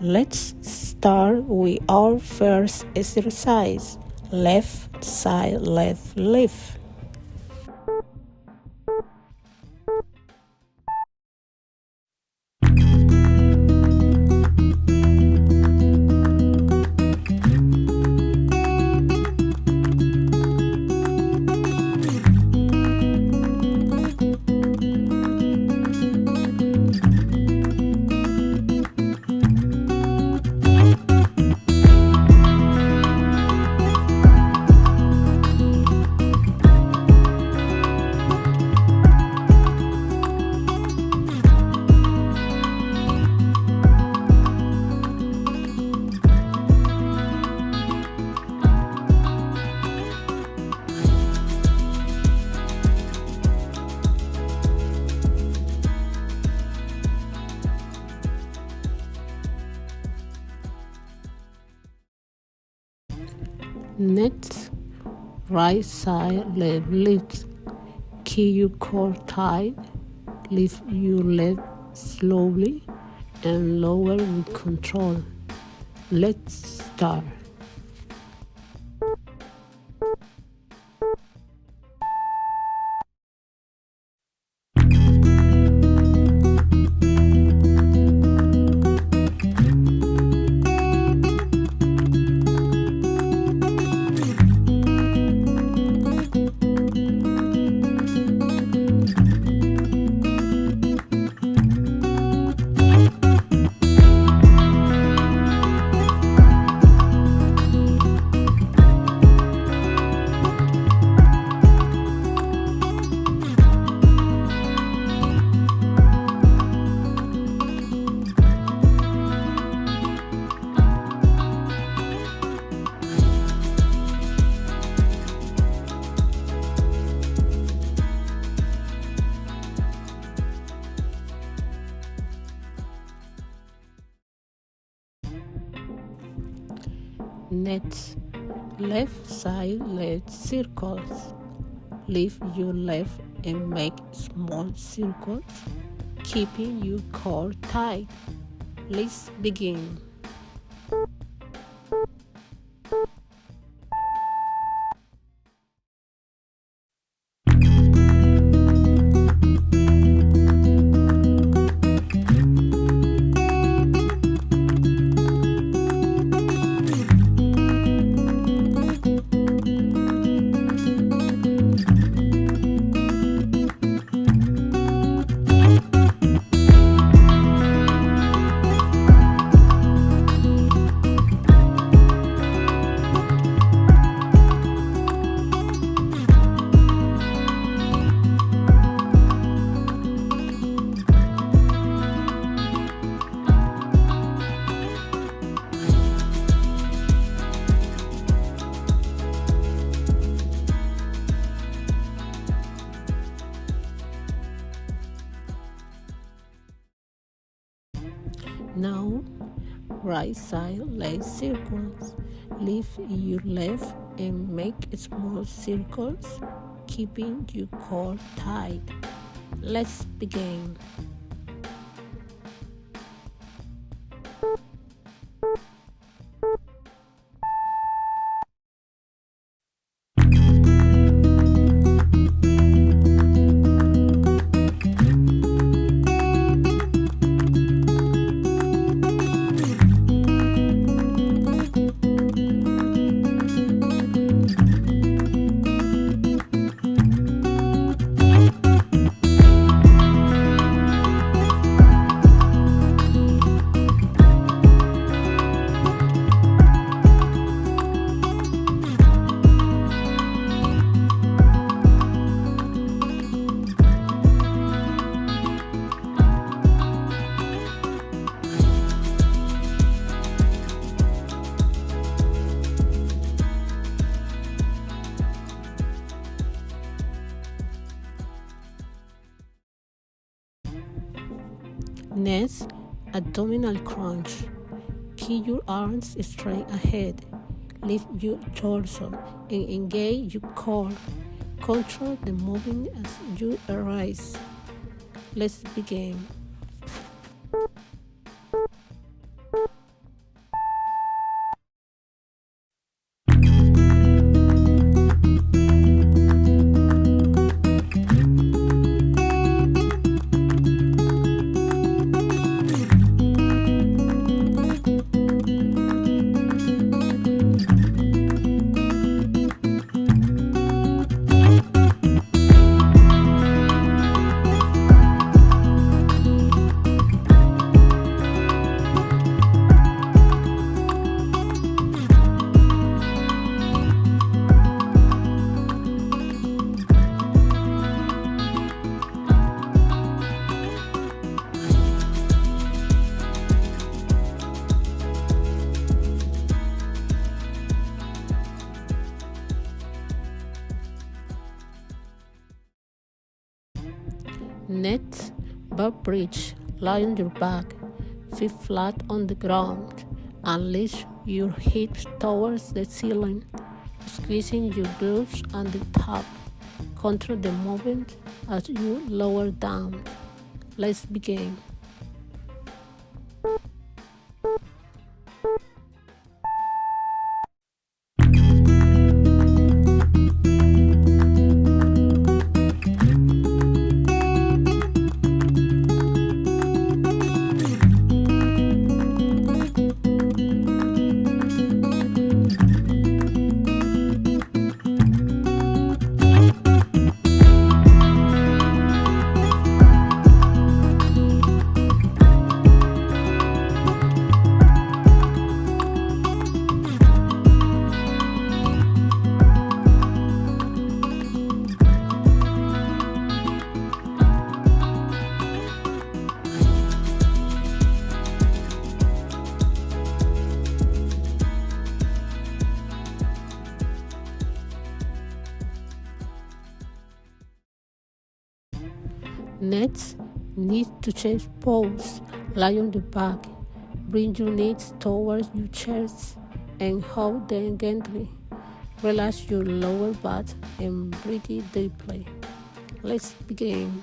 Let's start with our first exercise. Left side, left, lift. Next, right side leg lift. Keep your core tight. Lift your leg slowly and lower with control. Let's start. Next, left side leg circles. Lift your left and make small circles, keeping your core tight. Let's begin. Now, right side leg circles. Lift your left and make small circles, keeping your core tight. Let's begin. Next, abdominal crunch. Keep your arms straight ahead. Lift your torso and engage your core. Control the movement as you arise. Let's begin. Next, back bridge. Lie on your back, feet flat on the ground, and lift your hips towards the ceiling, squeezing your glutes and the top. Control the movement as you lower down. Let's begin. Next, knees to chest pose. Lie on the back. Bring your knees towards your chest and hold them gently. Relax your lower back and breathe deeply. Let's begin.